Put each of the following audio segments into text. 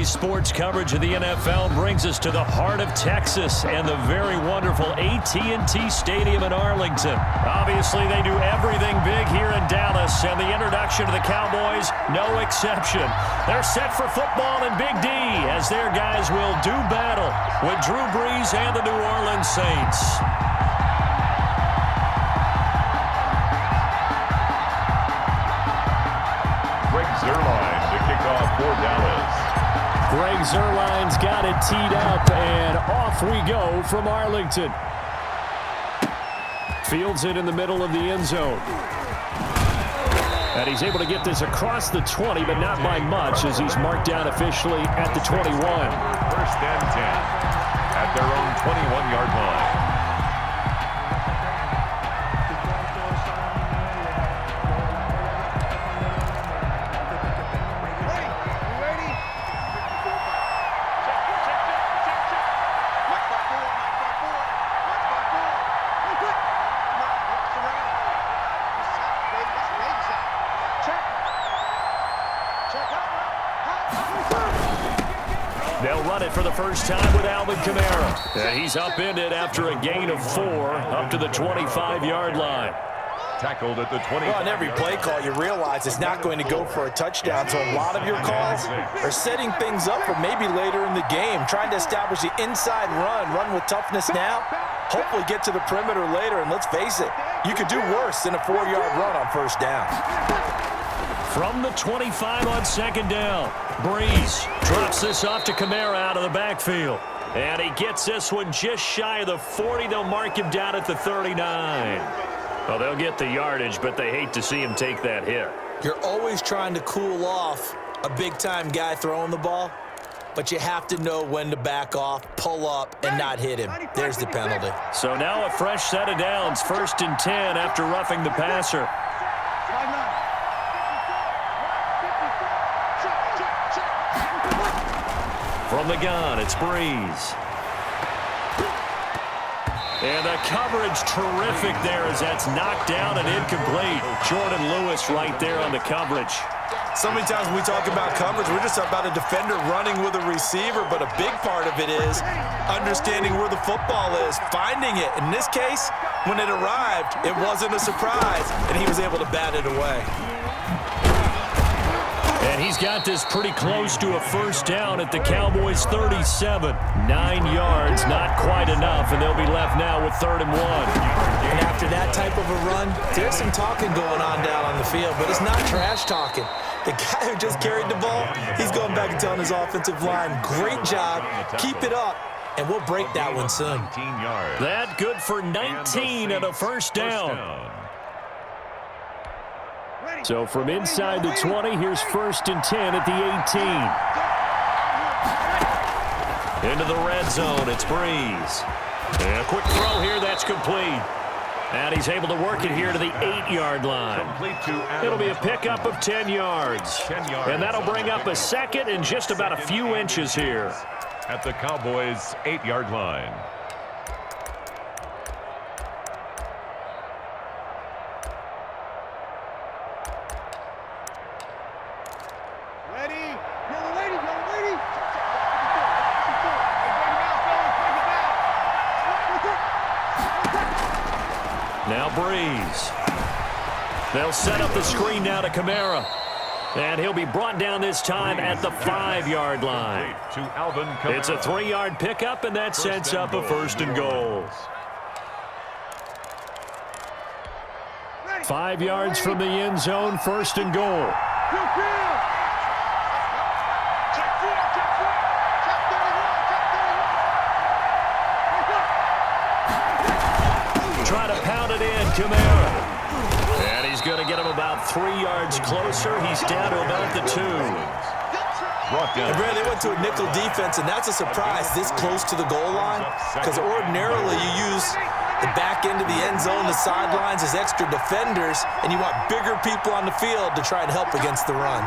Today's sports coverage of the NFL brings us to the heart of Texas and the very wonderful AT&T Stadium in Arlington. Obviously, they do everything big here in Dallas, and the introduction of the Cowboys, no exception. They're set for football in Big D as their guys will do battle with Drew Brees and the New Orleans Saints. For Dallas. Greg Zuerlein's got it teed up, and off we go from Arlington. Fields it in the middle of the end zone. And he's able to get this across the 20, but not by much, as he's marked down officially at the 21. First and 10 at their own 21-yard line. They'll run it for the first time with Alvin Kamara. And he's upended after a gain of 4 up to the 25-yard line. Tackled at the 20. Well, on every play call, you realize it's not going to go for a touchdown. So a lot of your calls are setting things up for maybe later in the game, trying to establish the inside run with toughness now, hopefully get to the perimeter later. And let's face it, you could do worse than a 4-yard run on first down. From the 25 on second down, Brees drops this off to Kamara out of the backfield. And he gets this one just shy of the 40. They'll mark him down at the 39. Well, they'll get the yardage, but they hate to see him take that hit. You're always trying to cool off a big-time guy throwing the ball, but you have to know when to back off, pull up, and not hit him. There's the penalty. So now a fresh set of downs, first and 10 after roughing the passer. From the gun, it's Brees. And the coverage terrific there as that's knocked down and incomplete. Jordan Lewis right there on the coverage. So many times when we talk about coverage, we're just about a defender running with a receiver, but a big part of it is understanding where the football is, finding it. In this case, when it arrived, it wasn't a surprise, and he was able to bat it away. And he's got this pretty close to a first down at the Cowboys' 37. 9 yards, not quite enough, and they'll be left now with 3rd and 1. And after that type of a run, there's some talking going on down on the field, but it's not trash talking. The guy who just carried the ball, he's going back and telling his offensive line, great job, keep it up, and we'll break that one soon. That good for 19 and a first down. So from inside the 20, here's 1st and 10 at the 18. Into the red zone, it's Brees. And a quick throw here, that's complete. And he's able to work it here to the 8-yard line. It'll be a pickup of 10 yards. And that'll bring up a second and just about a few inches here. At the Cowboys' 8-yard line. Now Brees. They'll set up the screen now to Kamara. And he'll be brought down this time at the 5-yard line. It's a 3-yard pickup, and that sets up a 1st and goal. 5 yards from the end zone, 1st and goal. Try to pound it in, Kamara. And he's going to get him about 3 yards closer. He's down to about the 2. And Brad, they went to a nickel defense, and that's a surprise this close to the goal line, because ordinarily you use the back end of the end zone, the sidelines as extra defenders, and you want bigger people on the field to try and help against the run.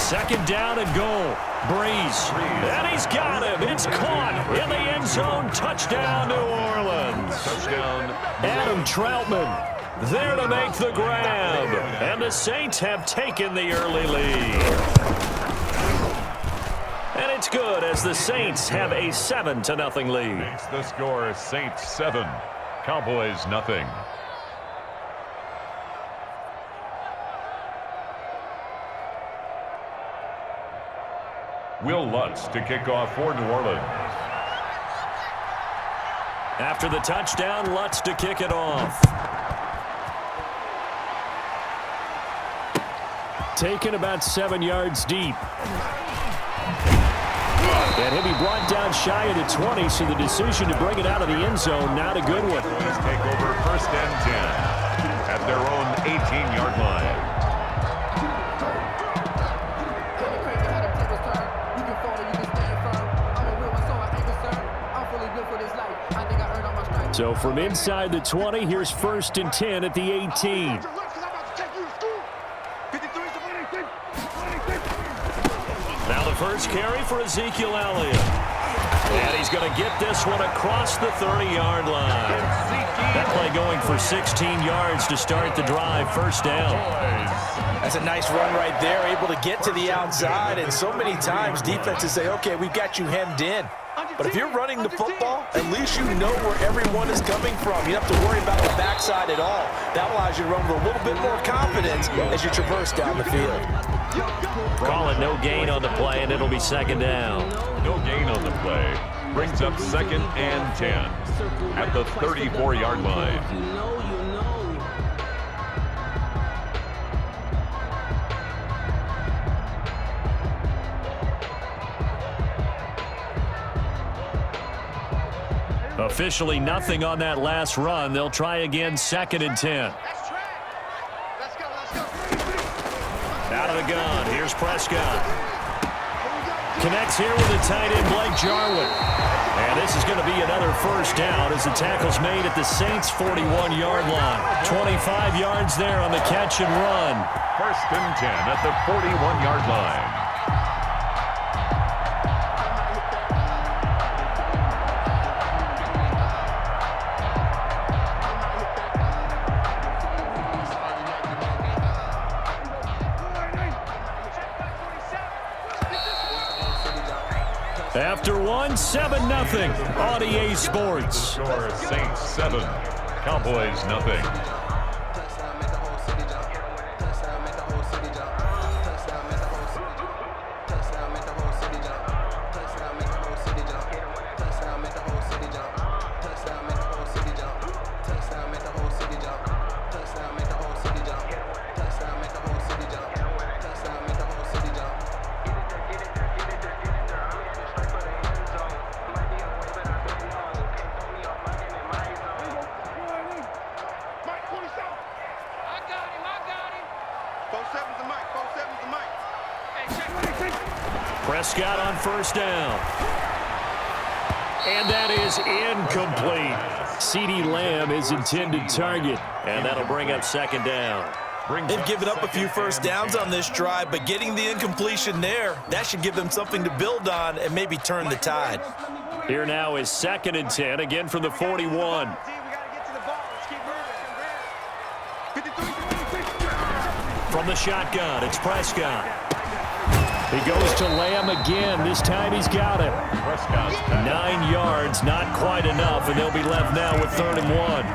2nd down and goal. Brees. And he's got him. It's caught in the end zone. Touchdown, New Orleans. Touchdown. Adam Troutman. There to make the grab. And the Saints have taken the early lead. And it's good as the Saints have a 7-0 lead. Makes the score Saints 7, Cowboys nothing. Will Lutz to kick off for New Orleans. After the touchdown, Lutz to kick it off. Taken about 7 yards deep. And he'll be brought down shy of the 20, so the decision to bring it out of the end zone, not a good one. Cowboys take over 1st and 10 at their own 18-yard line. So from inside the 20, here's 1st and 10 at the 18. Now the first carry for Ezekiel Elliott. And he's going to get this one across the 30-yard line. That play going for 16 yards to start the drive, 1st down. That's a nice run right there, able to get to the outside. And so many times defenses say, okay, we've got you hemmed in. But if you're running the football, at least you know where everyone is coming from. You don't have to worry about the backside at all. That allows you to run with a little bit more confidence as you traverse down the field. Call it no gain on the play, and it'll be 2nd down. No gain on the play. Brings up 2nd and 10 at the 34-yard line. Officially nothing on that last run. They'll try again, 2nd and 10. Out of the gun. Here's Prescott. Connects here with the tight end, Blake Jarwin. And this is going to be another 1st down as the tackle's made at the Saints' 41-yard line. 25 yards there on the catch and run. 1st and 10 at the 41-yard line. After one, 7-0 on EA Sports. Score Saints 7, Cowboys nothing. Prescott on 1st down. And that is incomplete. CeeDee Lamb is intended target. And that'll bring up 2nd down. They've given up a few 1st downs on this drive, but getting the incompletion there, that should give them something to build on and maybe turn the tide. Here now is 2nd and 10, again from the 41. From the shotgun, it's Prescott. He goes to Lamb again. This time he's got it. 9 yards, not quite enough, and they'll be left now with 3rd and 1.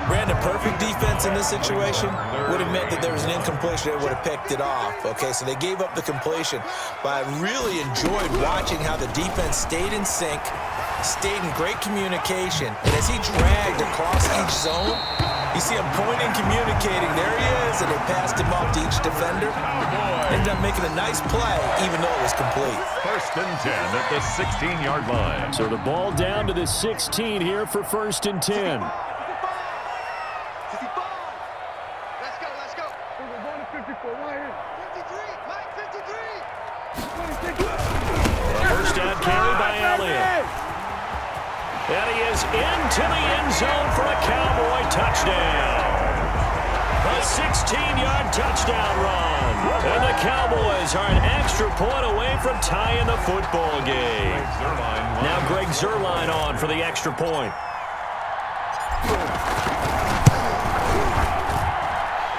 Brandon, perfect defense in this situation would have meant that there was an incompletion. They would have picked it off. Okay, so they gave up the completion. But I really enjoyed watching how the defense stayed in sync, stayed in great communication. And as he dragged across each zone, you see him pointing, communicating. There he is, and they passed him off to each defender. Ended up making a nice play, even though it was complete. 1st and 10 at the 16-yard line. So the ball down to the 16 here for 1st and 10. First down carry by Elliott. And he is into the end zone for a Cowboy touchdown. A 16-yard touchdown run. And the Cowboys are an extra point away from tying the football game. Now Greg Zuerlein on for the extra point.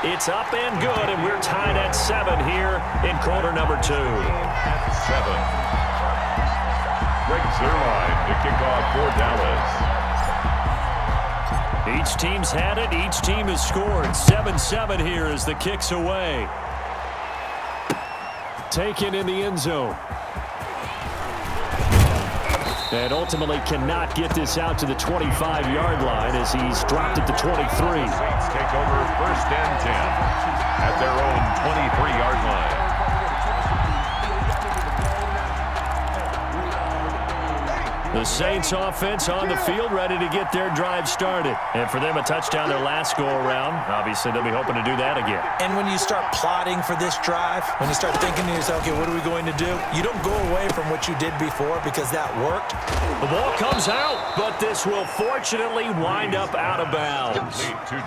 It's up and good, and we're tied at 7 here in quarter number 2. At 7. Greg Zuerlein to kick off for Dallas. Each team's had it. Each team has scored. 7-7 here as the kick's away. Taken in the end zone. And ultimately cannot get this out to the 25-yard line as he's dropped at the 23. Saints take over 1st and 10 at their own 23-yard line. The Saints offense on the field, ready to get their drive started. And for them, a touchdown their last go-around. Obviously, they'll be hoping to do that again. And when you start plotting for this drive, when you start thinking to yourself, okay, what are we going to do? You don't go away from what you did before because that worked. The ball comes out, but this will fortunately wind up out of bounds.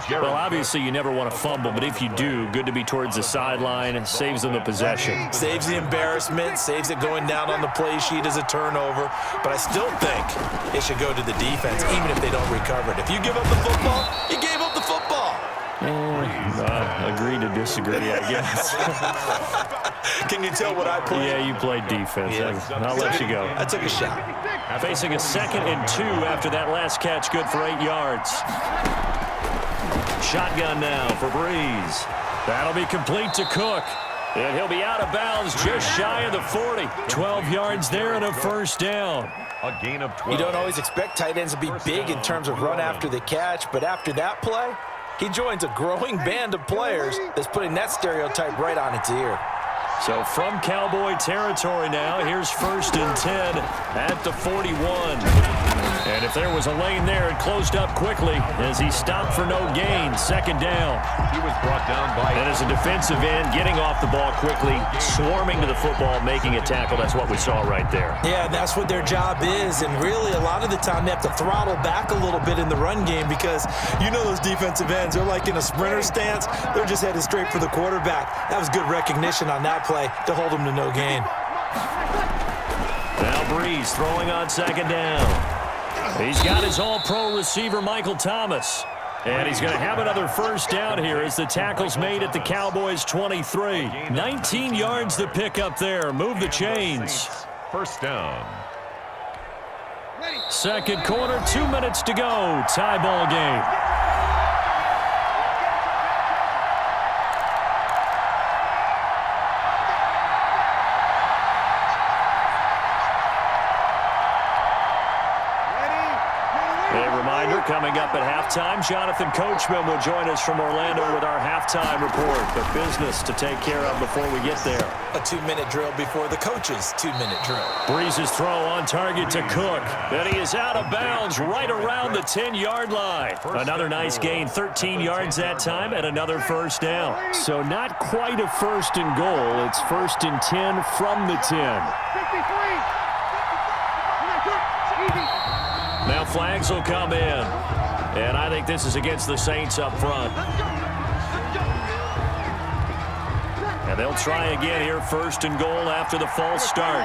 Well, obviously, you never want to fumble, but if you do, good to be towards the sideline. Saves them the possession. Saves the embarrassment, saves it going down on the play sheet as a turnover. But I still think it should go to the defense, even if they don't recover it. If you give up the football, you gave up the football. Agree to disagree, I guess. Can you tell what I played? Yeah, you played defense. Yeah. I'll let you go. I took a shot. Facing a 2nd and 2 after that last catch, good for 8 yards. Shotgun now for Breeze. That'll be complete to Cook. And he'll be out of bounds just shy of the 40. 12 yards there and a 1st down. A gain of 12. You don't always expect tight ends to be big in terms of run after the catch, but after that play, he joins a growing band of players that's putting that stereotype right on its ear. So from Cowboy territory now, here's 1st and 10 at the 41. And if there was a lane there, it closed up quickly as he stopped for no gain. 2nd down. He was brought down by... And as a defensive end, getting off the ball quickly, swarming to the football, making a tackle. That's what we saw right there. Yeah, that's what their job is. And really, a lot of the time, they have to throttle back a little bit in the run game because you know those defensive ends, they're like in a sprinter stance. They're just headed straight for the quarterback. That was good recognition on that play to hold him to no gain. Now Breeze throwing on 2nd down. He's got his all-pro receiver, Michael Thomas. And he's going to have another 1st down here as the tackle's made at the Cowboys' 23. 19 yards to pick up there. Move the chains. 1st down. 2nd quarter, 2 minutes to go. Tie ball game. Coming up at halftime, Jonathan Coachman will join us from Orlando with our halftime report. But business to take care of before we get there. A 2-minute drill before the coach's 2-minute drill. Breeze's throw on target to Cook. And he is out of bounds right around the 10-yard line. Another nice gain, 13 yards that time, and another 1st down. So not quite a 1st and goal. It's 1st and 10 from the 10. Now flags will come in. And I think this is against the Saints up front. And they'll try again here, 1st and goal after the false start.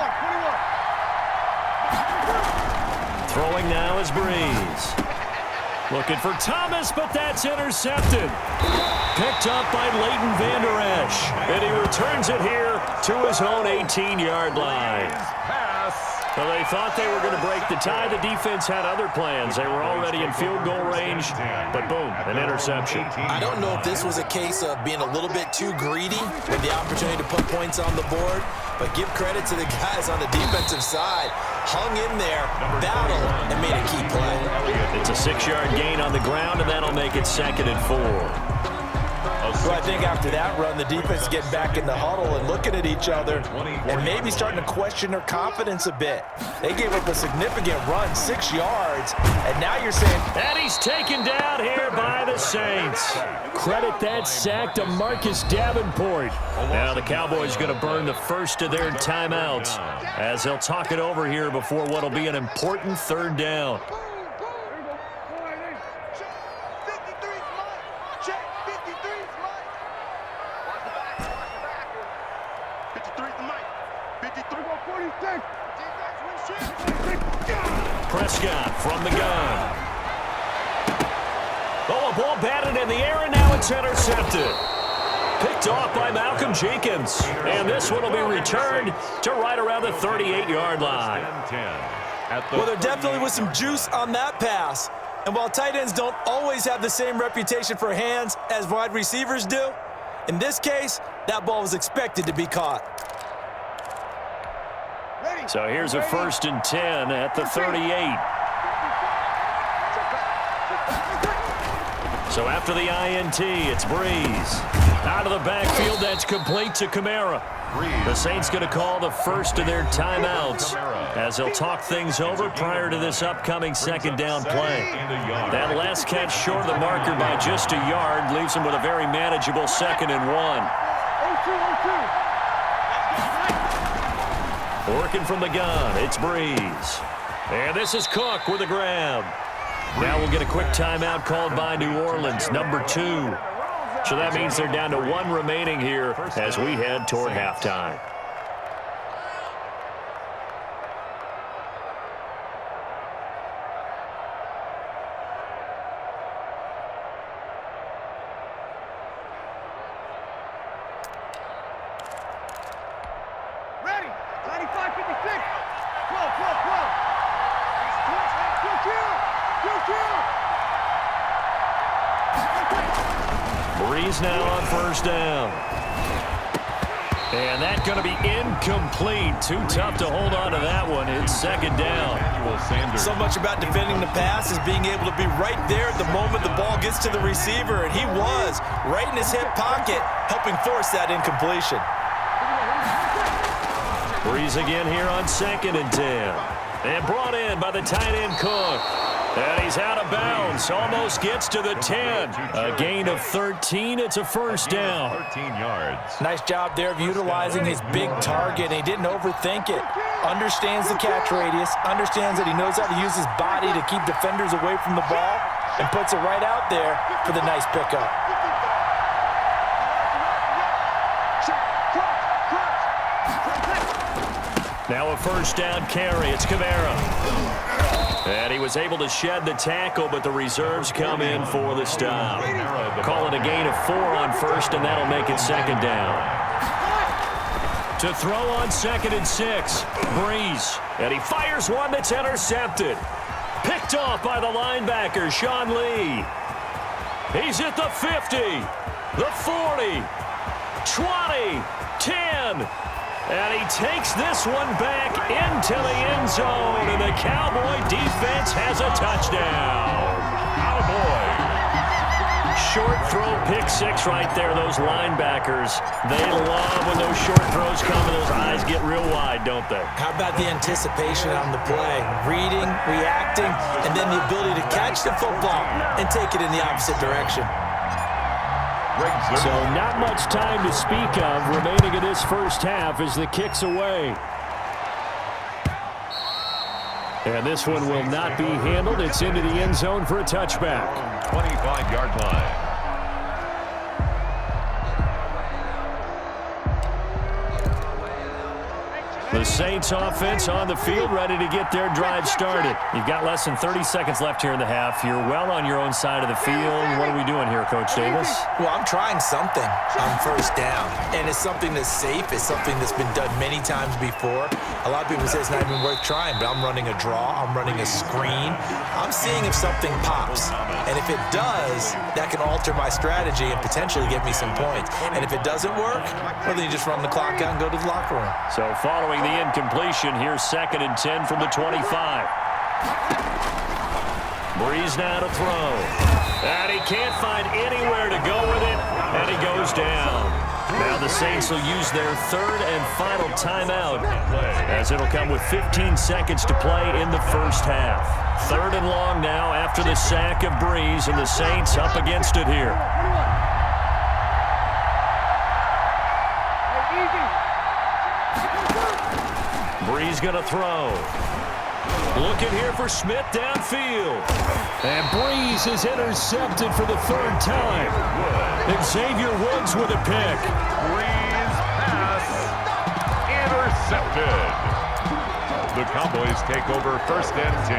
Throwing now is Breeze. Looking for Thomas, but that's intercepted. Picked up by Leighton Vander Esch. And he returns it here to his own 18-yard line. Well, they thought they were going to break the tie. The defense had other plans. They were already in field goal range, but boom, an interception. I don't know if this was a case of being a little bit too greedy with the opportunity to put points on the board, but give credit to the guys on the defensive side. Hung in there, battled, and made a key play. It's a 6-yard gain on the ground, and that'll make it 2nd and 4. So I think after that run, the defense getting back in the huddle and looking at each other and maybe starting to question their confidence a bit. They gave up a significant run, 6 yards, and now you're saying... And he's taken down here by the Saints. Credit that sack to Marcus Davenport. Now the Cowboys going to burn the 1st of their timeouts as they'll talk it over here before what will be an important 3rd down. Prescott from the gun. Oh, a ball batted in the air, and now it's intercepted. Picked off by Malcolm Jenkins. And this one will be returned to right around the 38-yard line. Well, there definitely was some juice on that pass. And while tight ends don't always have the same reputation for hands as wide receivers do, in this case, that ball was expected to be caught. So here's a 1st and 10 at the 38. So after the INT, it's Breeze. Out of the backfield, that's complete to Kamara. The Saints going to call the first of their timeouts as they'll talk things over prior to this upcoming 2nd down play. That last catch short of the marker by just a yard leaves them with a very manageable 2nd and 1. Working from the gun, it's Breeze. And this is Cook with the grab. Now we'll get a quick timeout called by New Orleans, number 2. So that means they're down to 1 remaining here as we head toward halftime. Ready, 95-56. 12. Breeze now on 1st down. And that's going to be incomplete. Too tough to hold on to that one. It's 2nd down. So much about defending the pass is being able to be right there at the moment the ball gets to the receiver. And he was right in his hip pocket, helping force that incompletion. Breeze again here on 2nd and 10. And brought in by the tight end Cook. And he's out of bounds. Almost gets to the 10. A gain of 13. It's a 1st down. 13 yards. Nice job there of utilizing his big target. And he didn't overthink it. Understands the catch radius. Understands that he knows how to use his body to keep defenders away from the ball. And puts it right out there for the nice pickup. Now a 1st down carry. It's Kamara. And he was able to shed the tackle, but the reserves come in for the stop. Call it a gain of 4 on 1st, and that'll make it 2nd down. To throw on 2nd and 6, Breeze. And he fires one that's intercepted. Picked off by the linebacker, Sean Lee. He's at the 50, the 40, 20, 10. And he takes this one back into the end zone, and the Cowboy defense has a touchdown. Cowboy. Short throw, pick 6 right there. Those linebackers, they love when those short throws come and those eyes get real wide, don't they? How about the anticipation on the play? Reading, reacting, and then the ability to catch the football and take it in the opposite direction. So not much time to speak of remaining in this 1st half as the kick's away. And this one will not be handled. It's into the end zone for a touchback. 25-yard line. The Saints offense on the field, ready to get their drive started. You've got less than 30 seconds left here in the half. You're well on your own side of the field. What are we doing here, Coach Davis? Well, I'm trying something on 1st down, and it's something that's safe. It's something that's been done many times before. A lot of people say it's not even worth trying, but I'm running a draw. I'm running a screen. I'm seeing if something pops, and if it does, that can alter my strategy and potentially get me some points. And if it doesn't work, well, then you just run the clock out and go to the locker room. So following the incompletion, here's 2nd and 10 from the 25. Breeze now to throw. And he can't find anywhere to go with it, and he goes down. Now the Saints will use their 3rd and final timeout as it'll come with 15 seconds to play in the 1st half. 3rd and long now after the sack of Breeze, and the Saints up against it here. Breeze going to throw. Looking here for Smith downfield. And Breeze is intercepted for the 3rd time. Xavier Woods with a pick. Breeze pass intercepted. The Cowboys take over 1st and 10.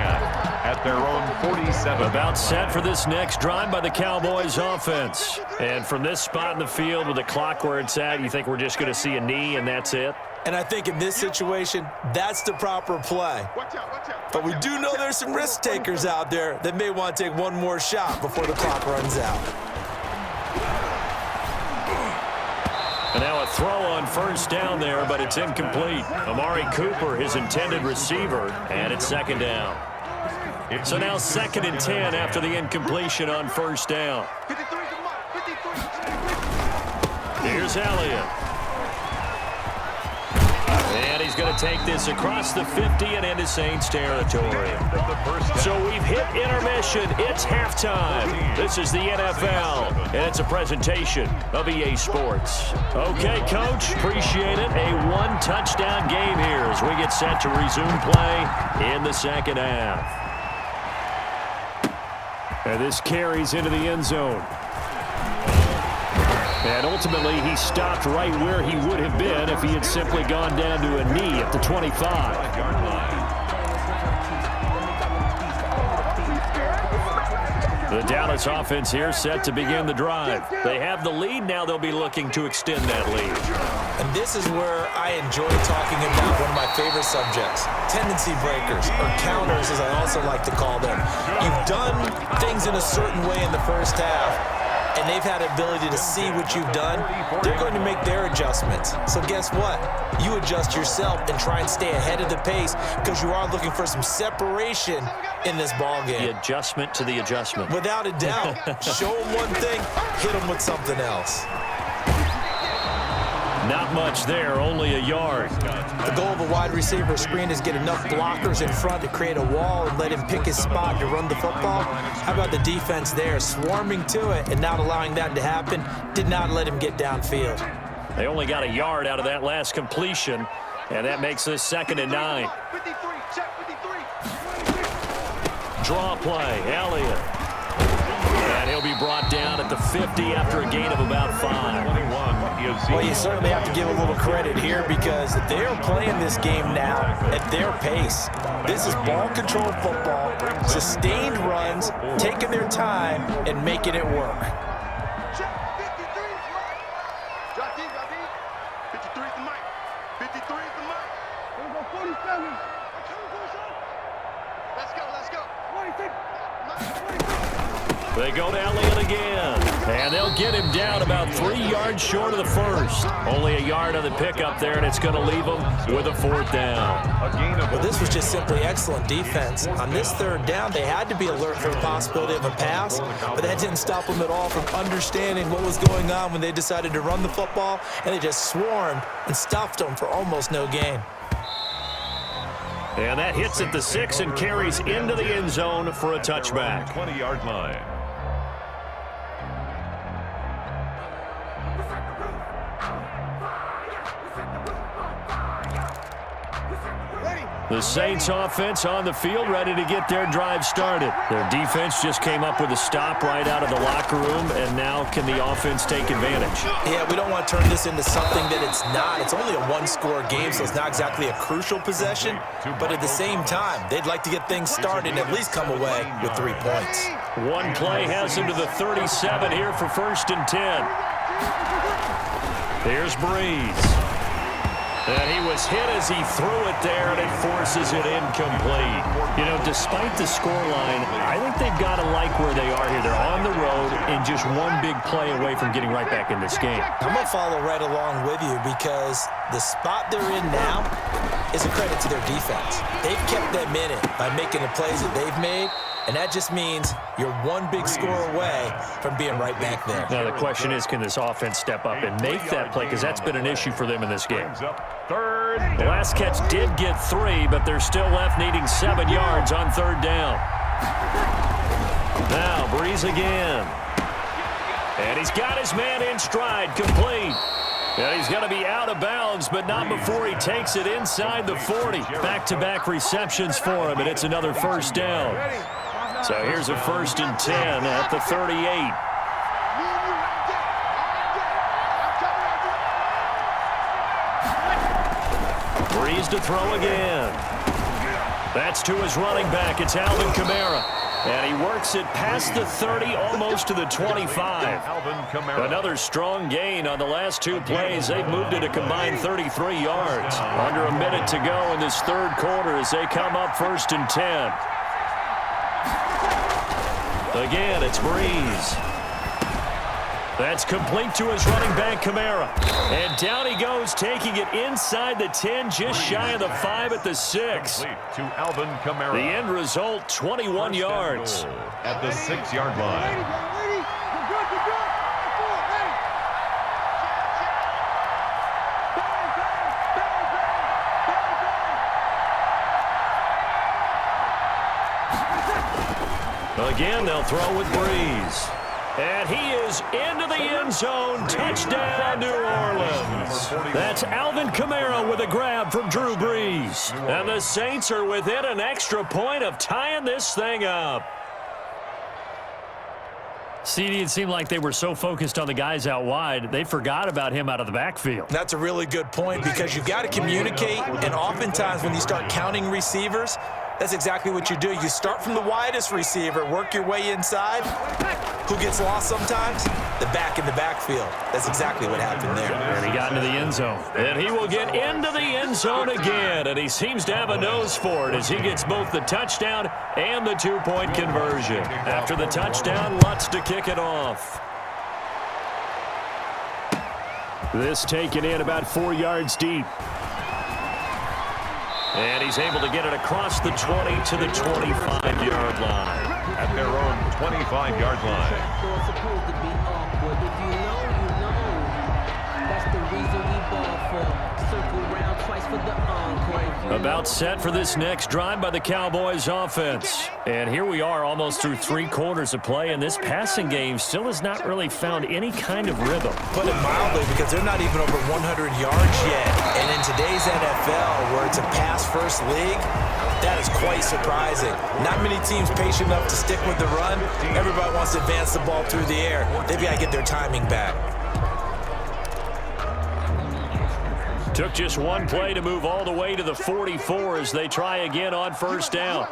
at their own 47. About set for this next drive by the Cowboys offense. And from this spot in the field with the clock where it's at, you think we're just going to see a knee and that's it? And I think in this situation, that's the proper play. But we do know there's some risk takers out there that may want to take one more shot before the clock runs out. And now a throw on first down there, but it's incomplete. Amari Cooper, his intended receiver, and it's second down. So now 2nd and 10 after the incompletion on first down. Here's Elliott. And he's going to take this across the 50 and into Saints territory. So we've hit intermission. It's halftime. This is the NFL, and it's a presentation of EA Sports. Okay, Coach, appreciate it. A one-touchdown game here as we get set to resume play in the second half. And this carries into the end zone. And ultimately, he stopped right where he would have been if he had simply gone down to a knee at the 25. The Dallas offense here set to begin the drive. They have the lead. Now they'll be looking to extend that lead. And this is where I enjoy talking about one of my favorite subjects, tendency breakers, or counters as I also like to call them. You've done things in a certain way in the first half, and they've had the ability to see what you've done. They're going to make their adjustments. So guess what? You adjust yourself and try and stay ahead of the pace because you are looking for some separation in this ball game. The adjustment to the adjustment. Without a doubt. Show them one thing, hit them with something else. Not much there, only a yard. The goal of a wide receiver screen is get enough blockers in front to create a wall and let him pick his spot to run the football. How about the defense there, swarming to it and not allowing that to happen? Did not let him get downfield. They only got a yard out of that last completion, and that makes this 2nd and 9. Draw play, Elliott. And he'll be brought down at the 50 after a gain of about 5. Well, you certainly have to give a little credit here because they're playing this game now at their pace. This is ball control football, sustained runs, taking their time and making it work. They go to Elliott again, and they'll get him down about 3 yards short of the first. Only a yard on the pickup there, and it's going to leave them with a 4th down. Well, this was just simply excellent defense. On this 3rd down, they had to be alert for the possibility of a pass, but that didn't stop them at all from understanding what was going on when they decided to run the football, and they just swarmed and stuffed them for almost no gain. And that hits at the 6 and carries into the end zone for a touchback. 20-yard line. The Saints offense on the field, ready to get their drive started. Their defense just came up with a stop right out of the locker room, and now can the offense take advantage? Yeah, we don't want to turn this into something that it's not. It's only a one-score game, so it's not exactly a crucial possession. But at the same time, they'd like to get things started and at least come away with 3 points. One play has them to the 37 here for 1st and 10. Here's Breeze. And he was hit as he threw it there, and it forces it incomplete. You know, despite the scoreline, I think they've got to like where they are here. They're on the road and just one big play away from getting right back in this game. I'm going to follow right along with you because the spot they're in now is a credit to their defense. They've kept them in it by making the plays that they've made, and that just means you're one big score away from being right back there. Now, the question is, can this offense step up and make that play? Because that's been an issue for them in this game. The last catch did get 3, but they're still left needing 7 yards on 3rd down. Now, Breeze again. And he's got his man in stride, complete. And he's going to be out of bounds, but not before he takes it inside the 40. Back-to-back receptions for him, and it's another 1st down. So here's a 1st and 10 at the 38. Breeze to throw again. That's to his running back. It's Alvin Kamara. And he works it past the 30, almost to the 25. Alvin Kamara. Another strong gain on the last two plays. They've moved it a combined 33 yards. Under a minute to go in this third quarter as they come up 1st and 10. Again, it's Breeze. That's complete to his running back, Kamara. And down he goes, taking it inside the 10, just shy of the 5 at the 6. To Alvin Kamara. The end result, 21 yards. At the 6-yard line. Ready? You're good, you're good. Ready? Again, they'll throw with Breeze. And he is into the end zone. Touchdown, New Orleans. That's Alvin Kamara with a grab from Drew Brees. And the Saints are within an extra point of tying this thing up. CD, it seemed like they were so focused on the guys out wide, they forgot about him out of the backfield. That's a really good point because you've got to communicate, and oftentimes when you start counting receivers, that's exactly what you do. You start from the widest receiver, work your way inside. Who gets lost sometimes? The back in the backfield. That's exactly what happened there. And he got into the end zone. And he will get into the end zone again, and he seems to have a nose for it as he gets both the touchdown and the two-point conversion. After the touchdown, Lutz to kick it off. This taken in about 4 yards deep. And he's able to get it across the 20 to the 25-yard line. At their own 25-yard line. Supposed to be awkward. If you know, you know. That's the reason we ball for. Circle round twice for the encore. About set for this next drive by the Cowboys offense. And here we are almost through 3 quarters of play, and this passing game still has not really found any kind of rhythm. Put it mildly, because they're not even over 100 yards yet. And in today's NFL, where it's a pass-first league, that is quite surprising. Not many teams patient enough to stick with the run. Everybody wants to advance the ball through the air. They've got to get their timing back. Took just one play to move all the way to the 44 as they try again on first down.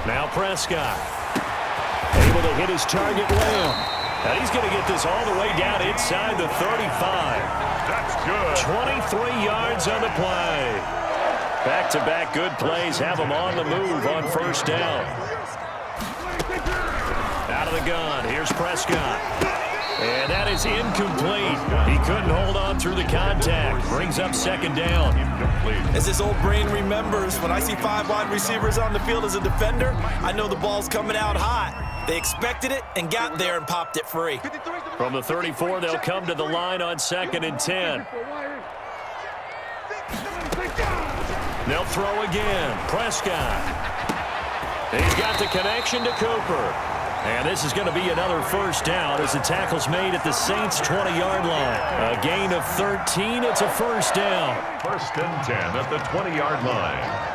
Now Prescott. Able to hit his target, Lamb. And he's going to get this all the way down inside the 35. That's good. 23 yards on the play. Back-to-back good plays have him on the move on first down. Out of the gun, here's Prescott. And that is incomplete. He couldn't hold on through the contact. Brings up second down. As his old brain remembers, when I see 5 wide receivers on the field as a defender, I know the ball's coming out hot. They expected it and got there and popped it free. From the 34, they'll come to the line on 2nd and 10. They'll throw again. Prescott. He's got the connection to Cooper. And this is going to be another first down as the tackle's made at the Saints' 20-yard line. A gain of 13. It's a first down. 1st and 10 at the 20-yard line.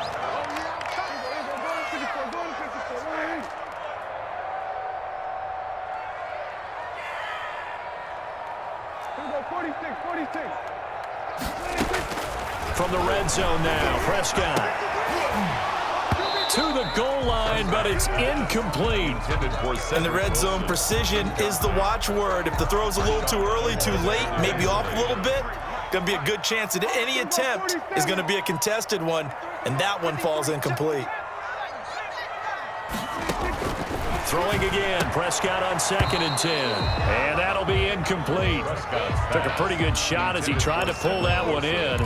From the red zone now, Prescott. To the goal line, but it's incomplete. In the red zone, precision is the watchword. If the throw's a little too early, too late, maybe off a little bit, going to be a good chance that any attempt is going to be a contested one, and that one falls incomplete. Throwing again, Prescott on 2nd and 10. And that'll be incomplete. Took a pretty good shot as he tried to pull that one in.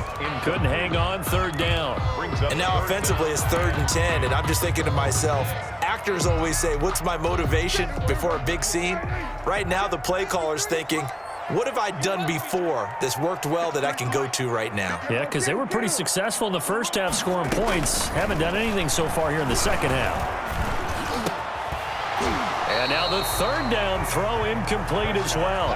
Couldn't hang on, 3rd down. And now offensively it's 3rd and 10, and I'm just thinking to myself, actors always say, what's my motivation before a big scene? Right now the play caller's thinking, what have I done before that's worked well that I can go to right now? Yeah, because they were pretty successful in the first half scoring points. Haven't done anything so far here in the second half. And now the 3rd down throw incomplete as well.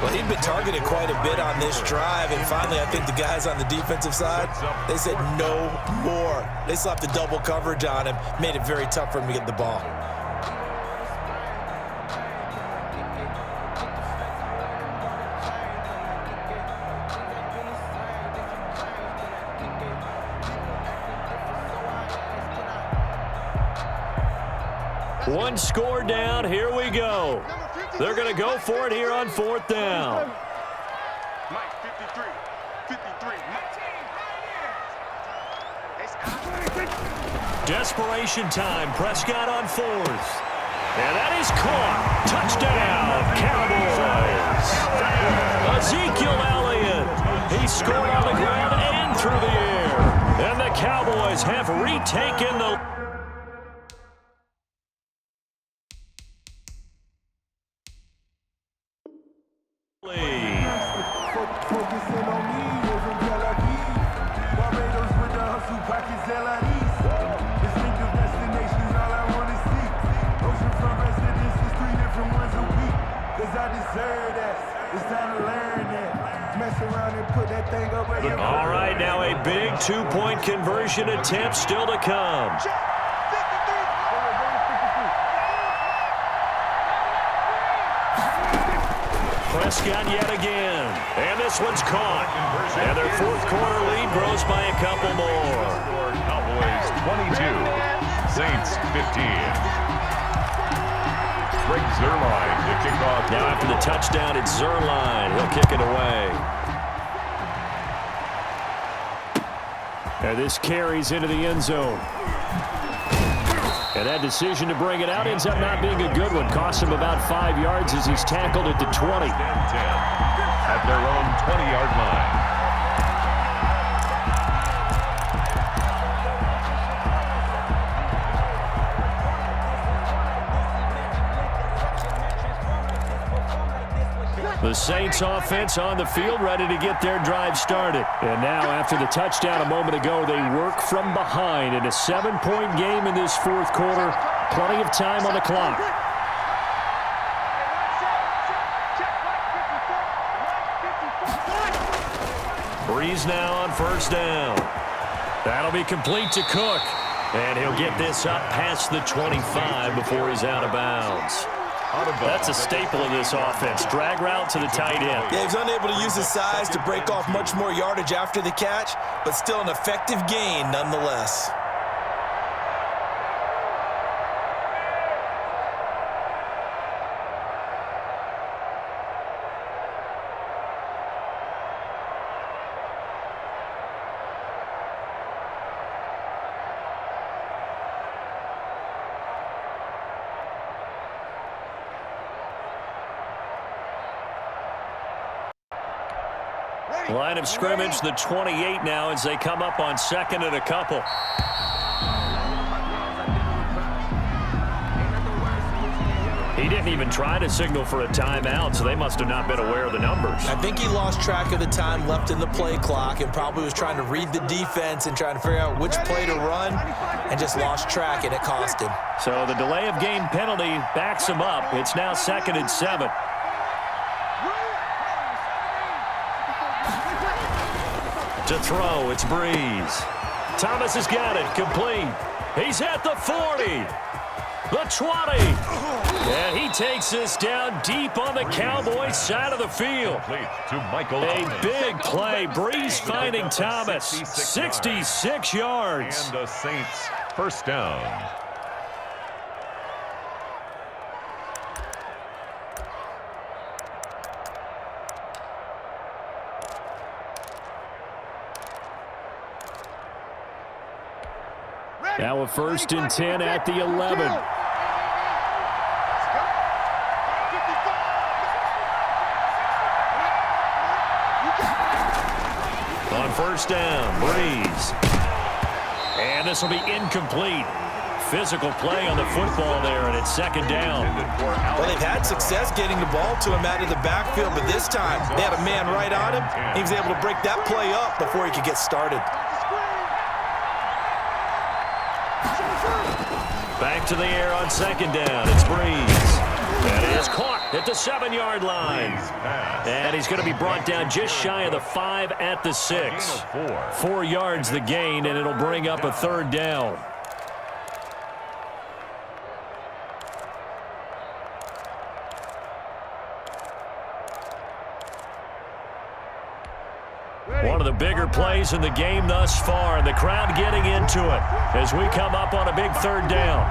Well, he'd been targeted quite a bit on this drive, and finally I think the guys on the defensive side, they said no more. They slapped the double coverage on him, made it very tough for him to get the ball. One score down. Here we go. They're going to go for it here on 4th down. Mike, 53. 53. Desperation time. Prescott on 4th. And that is caught. Touchdown, Cowboys. Ezekiel Elliott. He scored on the ground and through the air. And the Cowboys have retaken the lead. All right, now a big two-point conversion attempt still to come. Prescott yet again. And this one's caught. And their 4th quarter lead grows by a couple more. Cowboys 22, Saints 15. Greg Zuerlein to kick off. Now after the touchdown, it's Zuerlein. He'll kick it away. And this carries into the end zone. And that decision to bring it out ends up not being a good one. Costs him about 5 yards as he's tackled at the 20. At their own 20-yard line. The Saints offense on the field ready to get their drive started. And now after the touchdown a moment ago, they work from behind in a 7-point game in this 4th quarter. Plenty of time on the clock. Breeze now on 1st down. That'll be complete to Cook. And he'll get this up past the 25 before he's out of bounds. That's a staple of this offense. Drag route to the tight end. Yeah, he's unable to use his size to break off much more yardage after the catch, but still an effective gain nonetheless. Line of scrimmage, the 28 now as they come up on 2nd and a couple. He didn't even try to signal for a timeout, so they must have not been aware of the numbers. I think he lost track of the time left in the play clock and probably was trying to read the defense and trying to figure out which play to run and just lost track, and it cost him. So the delay of game penalty backs him up. It's now 2nd and 7. To throw, it's Breeze. Thomas has got it, complete. He's at the 40, the 20, and he takes this down deep on the Cowboys side of the field. A big play, Breeze finding Thomas, 66 yards. And the Saints 1st down. Now a 1st and 10 at the 11. On 1st down, Breeze. And this will be incomplete. Physical play on the football there, and it's 2nd down. Well, they've had success getting the ball to him out of the backfield, but this time they had a man right on him. He was able to break that play up before he could get started. Back to the air on 2nd down. It's Breeze. And it is caught at the 7-yard line. And he's going to be brought down just shy of the 5 at the 6. 4 yards the gain, and it'll bring up a 3rd down. One of the bigger plays in the game thus far, and the crowd getting into it as we come up on a big 3rd down.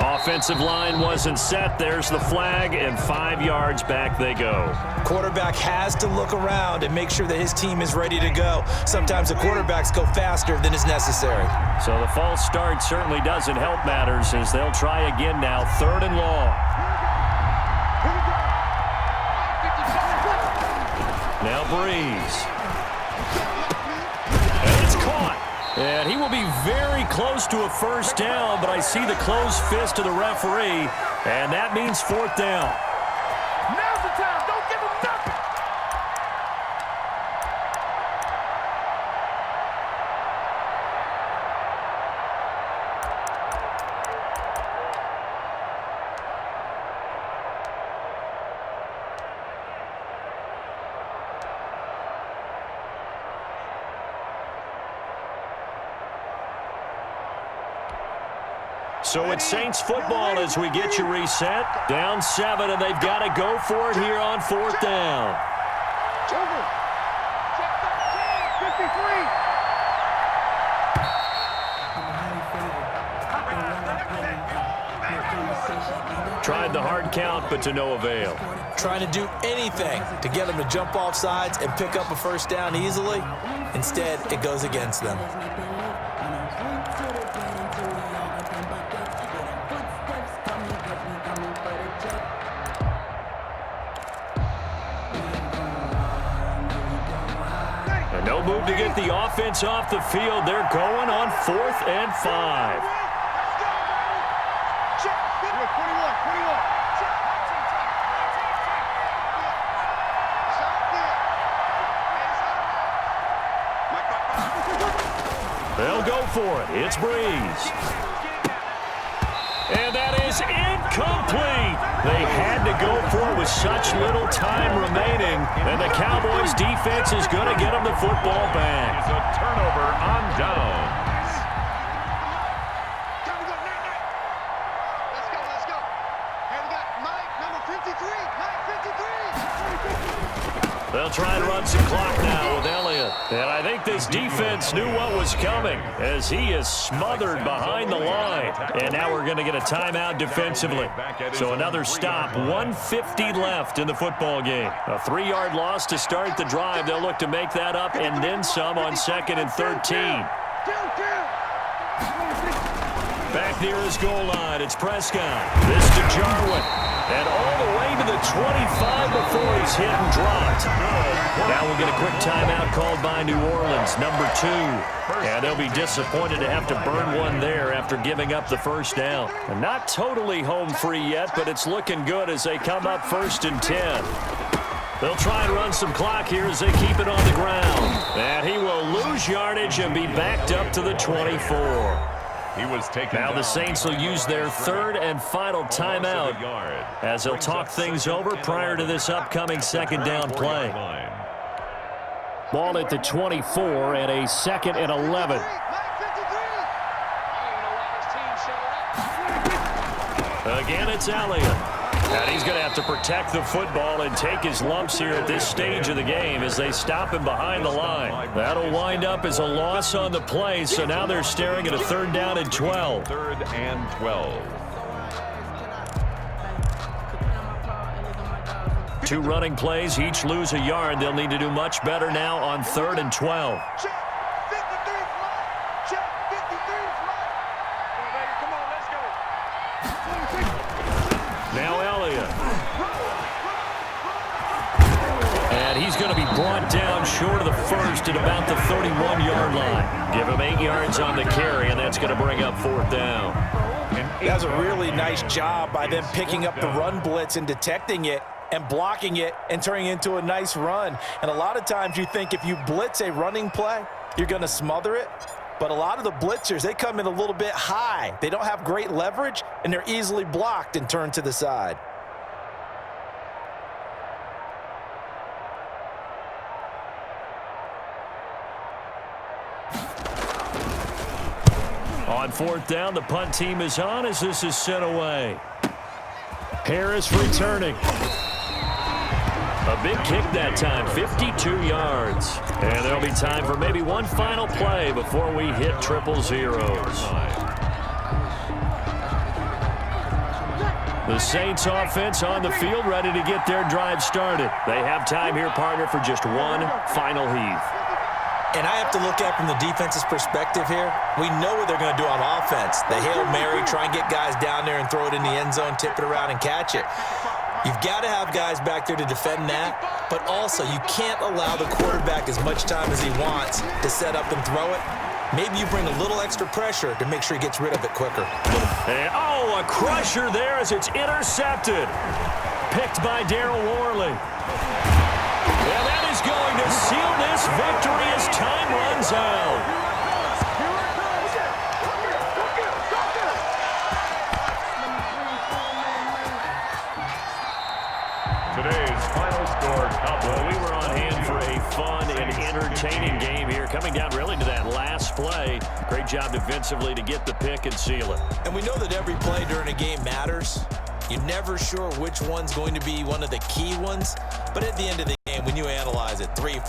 Offensive line wasn't set. There's the flag, and 5 yards back they go. Quarterback has to look around and make sure that his team is ready to go. Sometimes the quarterbacks go faster than is necessary. So the false start certainly doesn't help matters as they'll try again now. 3rd and long. Now Breeze. And it's caught. And he will be very close to a first down, but I see the closed fist of the referee, and that means 4th down. Now's the time. Don't give him nothing. So it's Saints football as we get you reset. Down 7, and they've got to go for it here on 4th down. Over. Check 13, 53. Tried the hard count, but to no avail. Trying to do anything to get them to jump off sides and pick up a first down easily. Instead, it goes against them. And no move to get the offense off the field. They're going on 4th and 5. They'll go for it. It's Breeze. And that is incomplete. They had to go for it with such little time remaining. And the Cowboys defense is going to get them the football back. It's a turnover on downs. Let's go. And we got Mike, number 53. Mike, 53. They'll try and run some clock now with Elliott. And I think this defense knew what was coming as he is smothered behind the line. And now we're going to get a timeout defensively. So another stop, 1:50 left in the football game. A 3-yard loss to start the drive. They'll look to make that up and then some on 2nd and 13. Back near his goal line, it's Prescott. This to Jarwin. And all the way to the 25 before he's hit and dropped. Now we'll get a quick timeout called by New Orleans, number 2. And they'll be disappointed to have to burn one there after giving up the first down. And not totally home free yet, but it's looking good as they come up 1st and 10. They'll try and run some clock here as they keep it on the ground. And he will lose yardage and be backed up to the 24. He was taken now the Saints will use their 3rd and final timeout as they'll talk things over prior to this upcoming 2nd down play. Ball at the 24 and a 2nd and 11. Again, it's Elliott. And he's going to have to protect the football and take his lumps here at this stage of the game as they stop him behind the line. That'll wind up as a loss on the play, so now they're staring at a 3rd down and 12. 3rd and 12. 2 running plays, each lose a yard. They'll need to do much better now on 3rd and 12. Now Elliott. And he's going to be brought down short of the first at about the 31-yard line. Give him 8 yards on the carry, and that's going to bring up 4th down. That was a really nice job by them picking up the run blitz and detecting it and blocking it and turning it into a nice run. And a lot of times you think if you blitz a running play, you're going to smother it. But a lot of the blitzers, they come in a little bit high. They don't have great leverage, and they're easily blocked and turned to the side. On 4th down, the punt team is on as this is sent away. Harris returning. A big kick that time, 52 yards. And there'll be time for maybe one final play before we hit triple zeros. The Saints offense on the field, ready to get their drive started. They have time here, partner, for just one final heave. And I have to look at it from the defense's perspective here. We know what they're going to do on offense. The Hail Mary, try and get guys down there and throw it in the end zone, tip it around and catch it. You've got to have guys back there to defend that, but also you can't allow the quarterback as much time as he wants to set up and throw it. Maybe you bring a little extra pressure to make sure he gets rid of it quicker. And, a crusher there as it's intercepted. Picked by Darryl Worley. Well, that is going to seal this victory as time runs out. Today's final score. Well, we were on hand for a fun and entertaining game here, coming down really to that last play. Great job defensively to get the pick and seal it. And we know that every play during a game matters. You're never sure which one's going to be one of the key ones. But at the end of the game, when you analyze it, 3, 4,